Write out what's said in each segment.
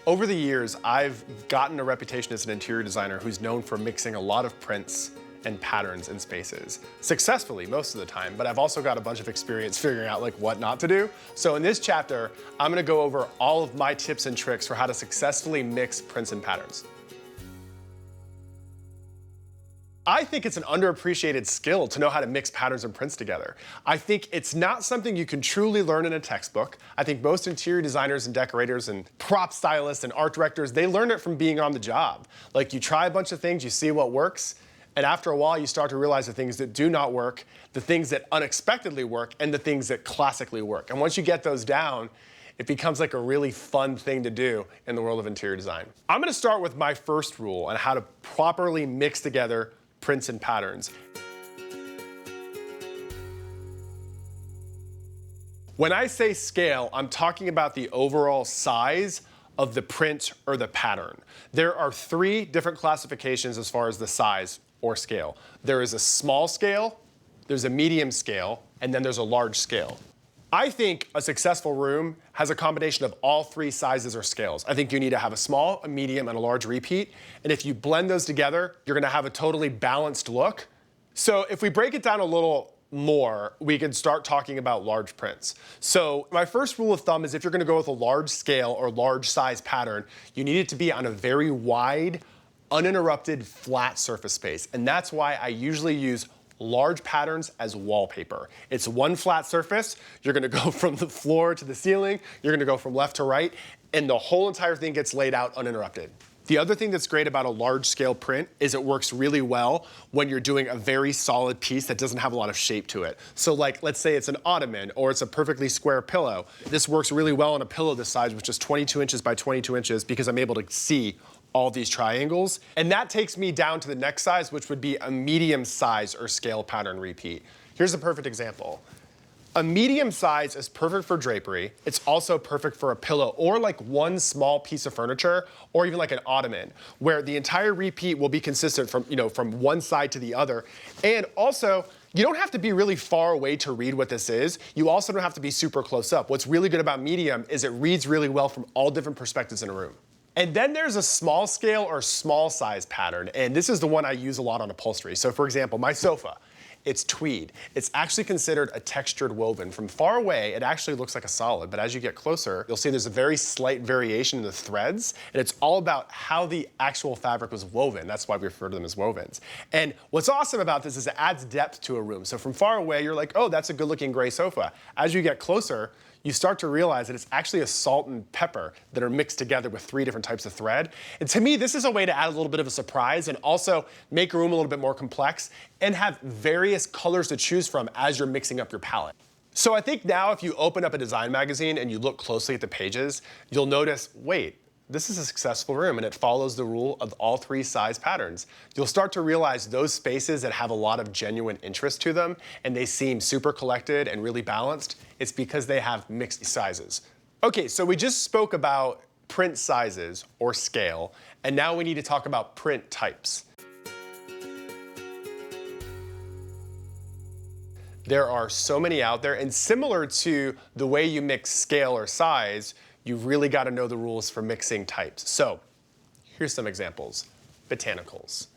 Over the years, I've gotten a reputation as an interior designer who's known for mixing a lot of prints and patterns in spaces. Successfully most of the time, but I've also got a bunch of experience figuring out like what not to do. So in this chapter, I'm gonna go over all of my tips and tricks for how to successfully mix prints and patterns. I think it's an underappreciated skill to know how to mix patterns and prints together. I think it's not something you can truly learn in a textbook. I think most interior designers and decorators and prop stylists and art directors, they learn it from being on the job. Like you try a bunch of things, you see what works, and after a while you start to realize the things that do not work, the things that unexpectedly work, and the things that classically work. And once you get those down, it becomes like a really fun thing to do in the world of interior design. I'm gonna start with my first rule on how to properly mix together prints and patterns. When I say scale, I'm talking about the overall size of the print or the pattern. There are three different classifications as far as the size or scale. There is a small scale, there's a medium scale, and then there's a large scale. I think a successful room has a combination of all three sizes or scales. I think you need to have a small, a medium, and a large repeat. And if you blend those together, you're gonna have a totally balanced look. So if we break it down a little more, we can start talking about large prints. So my first rule of thumb is if you're gonna go with a large scale or large size pattern, you need it to be on a very wide, uninterrupted, flat surface space. And that's why I usually use large patterns as wallpaper. It's one flat surface. You're gonna go from the floor to the ceiling. You're gonna go from left to right, and the whole entire thing gets laid out uninterrupted. The other thing that's great about a large scale print is it works really well when you're doing a very solid piece that doesn't have a lot of shape to it. So like, let's say it's an ottoman or it's a perfectly square pillow. This works really well on a pillow this size, which is 22 inches by 22 inches because I'm able to see all these triangles. And that takes me down to the next size, which would be a medium size or scale pattern repeat. Here's a perfect example. A medium size is perfect for drapery. It's also perfect for a pillow or like one small piece of furniture or even like an ottoman where the entire repeat will be consistent from, from one side to the other. And also, you don't have to be really far away to read what this is. You also don't have to be super close up. What's really good about medium is it reads really well from all different perspectives in a room. And then there's a small scale or small size pattern, and this is the one I use a lot on upholstery. So for example, my sofa, it's tweed. It's actually considered a textured woven. From far away, it actually looks like a solid, but as you get closer, you'll see there's a very slight variation in the threads, and it's all about how the actual fabric was woven. That's why we refer to them as wovens. And what's awesome about this is it adds depth to a room. So from far away, you're like, oh, that's a good looking gray sofa. As you get closer, you start to realize that it's actually a salt and pepper that are mixed together with three different types of thread. And to me, this is a way to add a little bit of a surprise and also make a room a little bit more complex and have various colors to choose from as you're mixing up your palette. So I think now if you open up a design magazine and you look closely at the pages, you'll notice, wait, this is a successful room and it follows the rule of all three size patterns. You'll start to realize those spaces that have a lot of genuine interest to them and they seem super collected and really balanced, it's because they have mixed sizes. Okay, so we just spoke about print sizes or scale, and now we need to talk about print types. There are so many out there, and similar to the way you mix scale or size, you've really got to know the rules for mixing types. So here's some examples. Botanicals,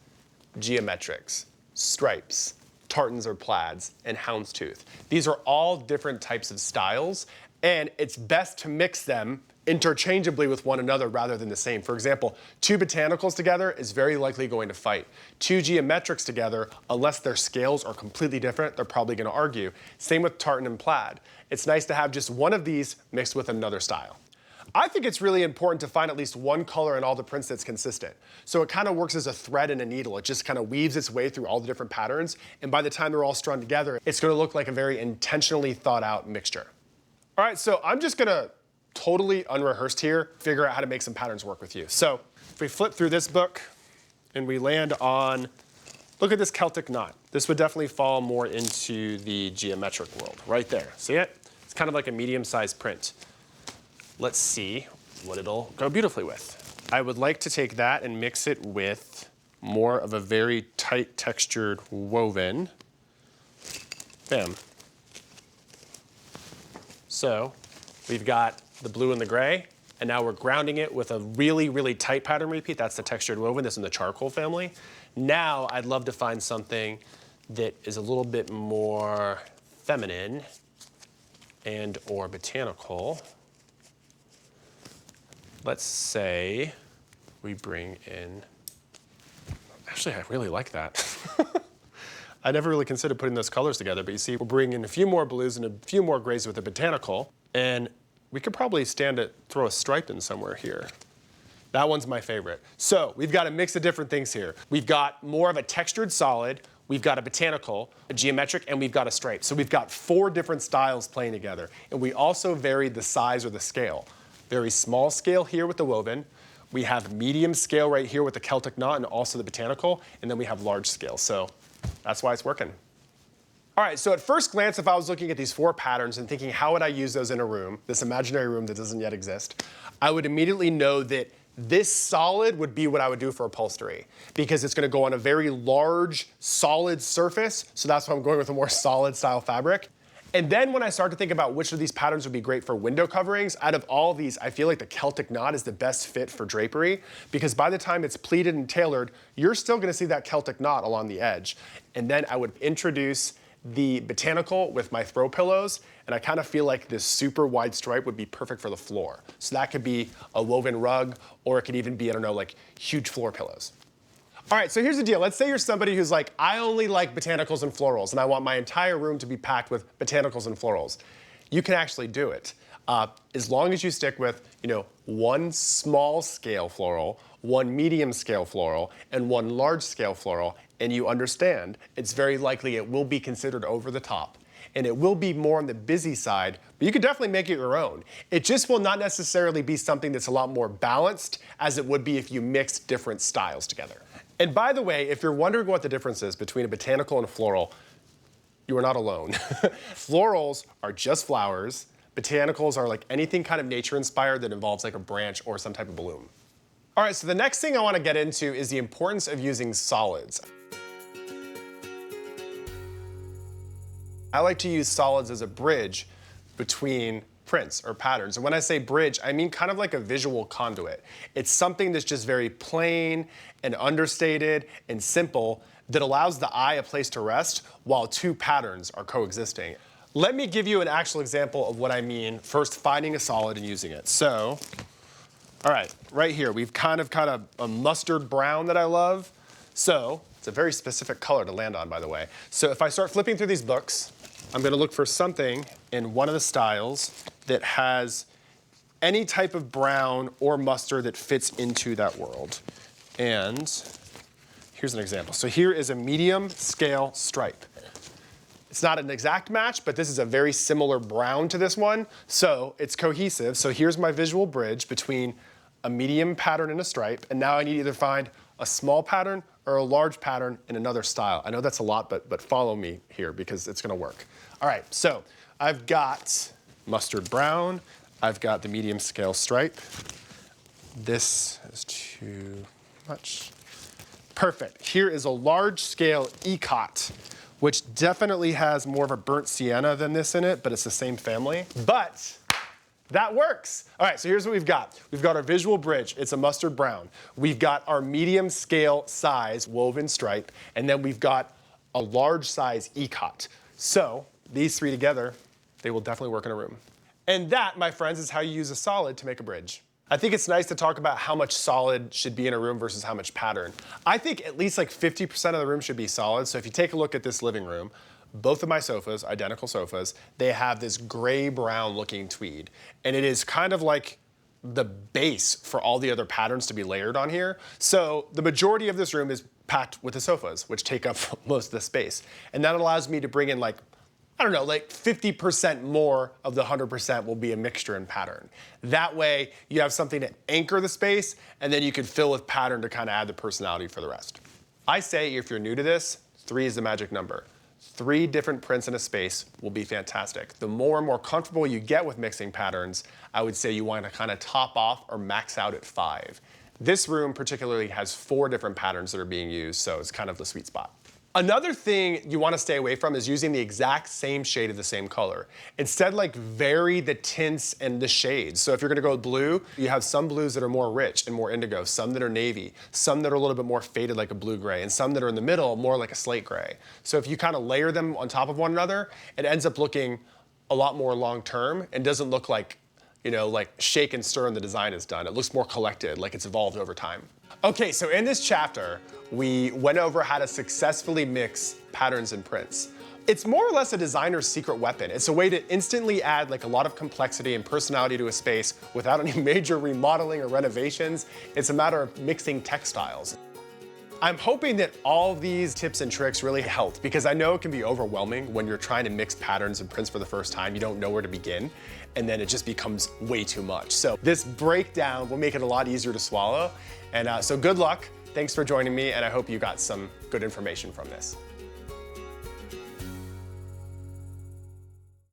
geometrics, stripes, tartans or plaids, and houndstooth. These are all different types of styles, and it's best to mix them interchangeably with one another rather than the same. For example, two botanicals together is very likely going to fight. Two geometrics together, unless their scales are completely different, they're probably going to argue. Same with tartan and plaid. It's nice to have just one of these mixed with another style. I think it's really important to find at least one color in all the prints that's consistent. So it kind of works as a thread in a needle. It just kind of weaves its way through all the different patterns, and by the time they're all strung together, it's going to look like a very intentionally thought out mixture. All right, so I'm just going to totally unrehearsed here, figure out how to make some patterns work with you. So if we flip through this book and we land on, look at this Celtic knot. This would definitely fall more into the geometric world, right there. See it? It's kind of like a medium-sized print. Let's see what it'll go beautifully with. I would like to take that and mix it with more of a very tight textured woven. Bam. So we've got the blue and the gray, and now we're grounding it with a really, really tight pattern repeat. That's the textured woven. This is in the charcoal family. Now I'd love to find something that is a little bit more feminine and or botanical. Let's say we bring in, actually I really like that. I never really considered putting those colors together, but you see we're bringing in a few more blues and a few more grays with the botanical, and we could probably throw a stripe in somewhere here. That one's my favorite. So we've got a mix of different things here. We've got more of a textured solid, we've got a botanical, a geometric, and we've got a stripe. So we've got 4 different styles playing together. And we also varied the size or the scale. Very small scale here with the woven. We have medium scale right here with the Celtic knot and also the botanical, and then we have large scale. So that's why it's working. All right, so at first glance, if I was looking at these 4 patterns and thinking, how would I use those in a room, this imaginary room that doesn't yet exist, I would immediately know that this solid would be what I would do for upholstery, because it's gonna go on a very large, solid surface, so that's why I'm going with a more solid style fabric. And then when I start to think about which of these patterns would be great for window coverings, out of all of these, I feel like the Celtic knot is the best fit for drapery, because by the time it's pleated and tailored, you're still gonna see that Celtic knot along the edge. And then I would introduce the botanical with my throw pillows, and I kind of feel like this super wide stripe would be perfect for the floor. So that could be a woven rug, or it could even be, I don't know, like huge floor pillows. All right, so here's the deal. Let's say you're somebody who's like, I only like botanicals and florals, and I want my entire room to be packed with botanicals and florals. You can actually do it. As long as you stick with, 1 small scale floral, 1 medium scale floral, and 1 large scale floral, and you understand, it's very likely it will be considered over the top. And it will be more on the busy side, but you could definitely make it your own. It just will not necessarily be something that's a lot more balanced as it would be if you mixed different styles together. And by the way, if you're wondering what the difference is between a botanical and a floral, you are not alone. Florals are just flowers. Botanicals are like anything kind of nature inspired that involves like a branch or some type of bloom. All right, so the next thing I want to get into is the importance of using solids. I like to use solids as a bridge between prints or patterns. And when I say bridge, I mean kind of like a visual conduit. It's something that's just very plain and understated and simple that allows the eye a place to rest while 2 patterns are coexisting. Let me give you an actual example of what I mean, first finding a solid and using it. So, all right, right here, we've kind of a mustard brown that I love. So, it's a very specific color to land on, by the way. So if I start flipping through these books, I'm gonna look for something in one of the styles that has any type of brown or mustard that fits into that world. And here's an example. So here is a medium scale stripe. It's not an exact match, but this is a very similar brown to this one, so it's cohesive. So here's my visual bridge between a medium pattern and a stripe, and now I need to either find a small pattern or a large pattern in another style. I know that's a lot, but follow me here because it's gonna work. All right, so I've got mustard brown, I've got the medium scale stripe. This is too much. Perfect. Here is a large scale ikat, which definitely has more of a burnt sienna than this in it, but it's the same family. But that works. All right, so here's what we've got. We've got our visual bridge. It's a mustard brown. We've got our medium scale size woven stripe, and then we've got a large size ikat. So these 3 together, they will definitely work in a room. And that, my friends, is how you use a solid to make a bridge. I think it's nice to talk about how much solid should be in a room versus how much pattern. I think at least like 50% of the room should be solid. So if you take a look at this living room, both of my sofas, identical sofas, they have this gray-brown looking tweed. And it is kind of like the base for all the other patterns to be layered on here. So the majority of this room is packed with the sofas, which take up most of the space. And that allows me to bring in like 50% more of the 100% will be a mixture and pattern. That way, you have something to anchor the space, and then you can fill with pattern to kind of add the personality for the rest. I say, if you're new to this, 3 is the magic number. 3 different prints in a space will be fantastic. The more and more comfortable you get with mixing patterns, I would say you want to kind of top off or max out at 5. This room particularly has 4 different patterns that are being used, so it's kind of the sweet spot. Another thing you want to stay away from is using the exact same shade of the same color. Instead, like vary the tints and the shades. So if you're going to go with blue, you have some blues that are more rich and more indigo, some that are navy, some that are a little bit more faded like a blue-gray, and some that are in the middle more like a slate gray. So if you kind of layer them on top of one another, it ends up looking a lot more long-term and doesn't look like, you know, like shake and stir and the design is done. It looks more collected, like it's evolved over time. Okay, so in this chapter, we went over how to successfully mix patterns and prints. It's more or less a designer's secret weapon. It's a way to instantly add like a lot of complexity and personality to a space without any major remodeling or renovations. It's a matter of mixing textiles. I'm hoping that all these tips and tricks really helped, because I know it can be overwhelming when you're trying to mix patterns and prints for the first time. You don't know where to begin, and then it just becomes way too much. So this breakdown will make it a lot easier to swallow. And so good luck. Thanks for joining me, and I hope you got some good information from this.